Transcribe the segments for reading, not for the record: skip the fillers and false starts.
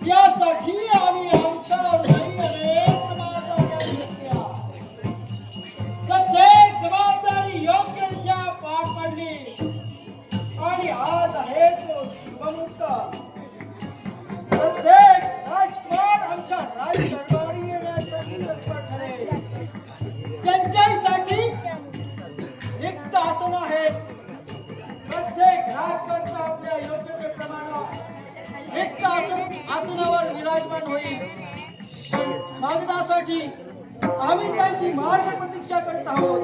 यासाठी आम्ही आमच्या अनेक जबाबदाऱ्या घेतल्या. प्रत्येक जबाबदारी योग्यरित्या पार पाडली आणि आज आहे तो शुभमुहूर्त. प्रत्येक राजकुमार आमच्या राजदरबारी येण्यासाठी तत्पर ठरेल. त्यांच्यासाठी रिक्त आसन आहेत. प्रत्येक राजकर्ता आपल्या योग्यतेप्रमाणे रिक्त आसनावर विराजमान होईल. स्वागतासाठी आम्ही त्यांची मार्ग प्रतीक्षा करत आहोत.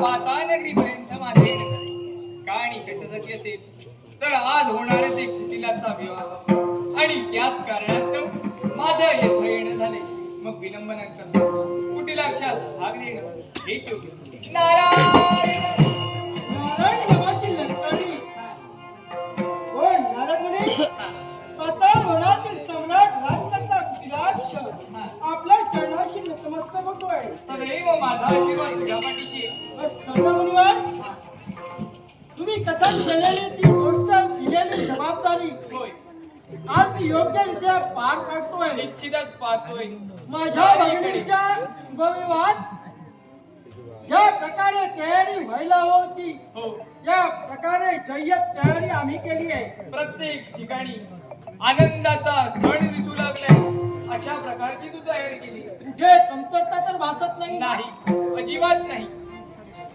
पाताळनगरीपर्यंत माझे येणे झाले. कहाणी कशासाठी असेल तर आज होणार ते कुटिलाचा विवाह आणि त्याच कारणास्तव माझं येथे येणं झाले. मग विलंबनानंतर कुटिलाक्षास भाग नेणं हे योग्य. नारायण नावाची लंकाणी कोण नारदमुनी पाताळ वनातील सम्राट राजकर्ता कुटिलाक्ष आपल्या चरणाशी नतमस्तक होतोय. सदैव माझा आशीर्वाद तुझ्या पाठीशी. मुनिवर तुम्ही कथा केलेली ती गोष्ट दिलेली जबाबदारी होय आज मी योग्यरित्या पार पाडतोय. निश्चितच पाहतोय. माझ्या बहिणीच्या शुभविवाहात ज्या प्रकारे तयारी व्हायला होती हो त्या प्रकारे जय्यत तयारी आम्ही केली आहे. प्रत्येक ठिकाणी आनंदाचा सण दिसू लागलाय. अशा हे कमतरता तर भासत नाही ना. नाही अजिबात नाही.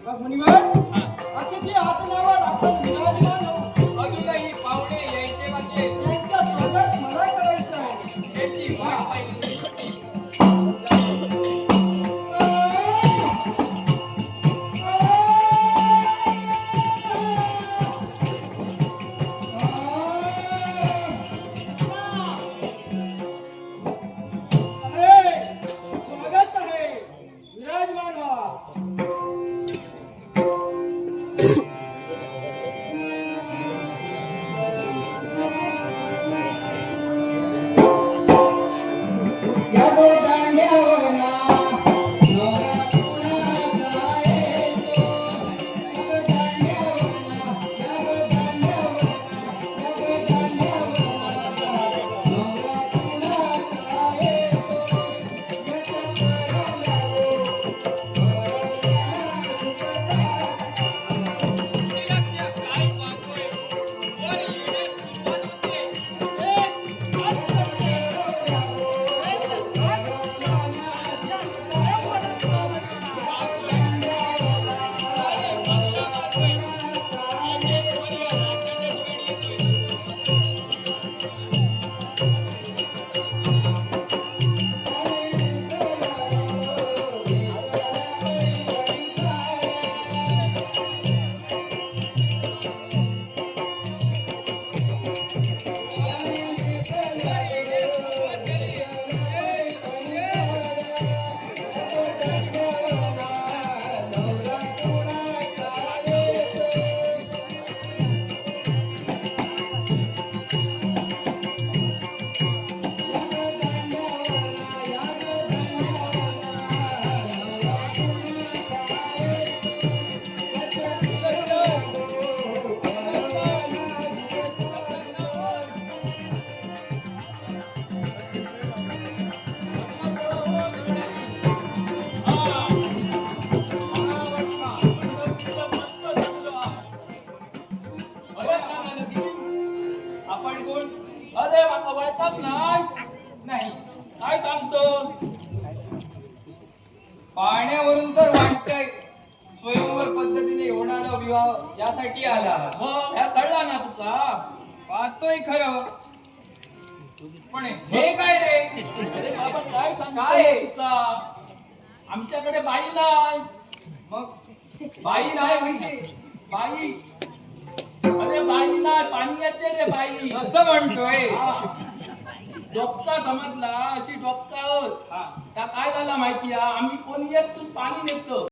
मग मुनिवर हा. अतिथी आसनावर आपण विराजमान आहोत. अजूनही पाहुणे यायचे बाकी आहेत. त्यांचं स्वागत मला करायचं आहे. याची वाट पाहिली. अरे स्वागत आहे, विराजमान व्हा. काय पाहतोय? वर येण्यास सुरुवात होते. आपण कोण? अरे बाबा वळखाच नाही. नाही. काय सांगतो? पाण्यावरून तर वाटतंय स्वयंवर पद्धतीने होणारा विवाह यासाठी आला. मग ह्या कळला ना तुका? पाहतोय खरं, पण हे काय रे? अरे बाबा काय सांगतो काय? तुका? आमच्याकडे बाई नाही. मग बाई नाही म्हणते. बाई अरे बाई नाही, पाण्याचे रे बाई. असं म्हणतोय. हा. डोक्ता समजला, अशी डोक्ता. हा. त्या काय झाला माहिती आम्ही कोणी येत पाणी नेतो.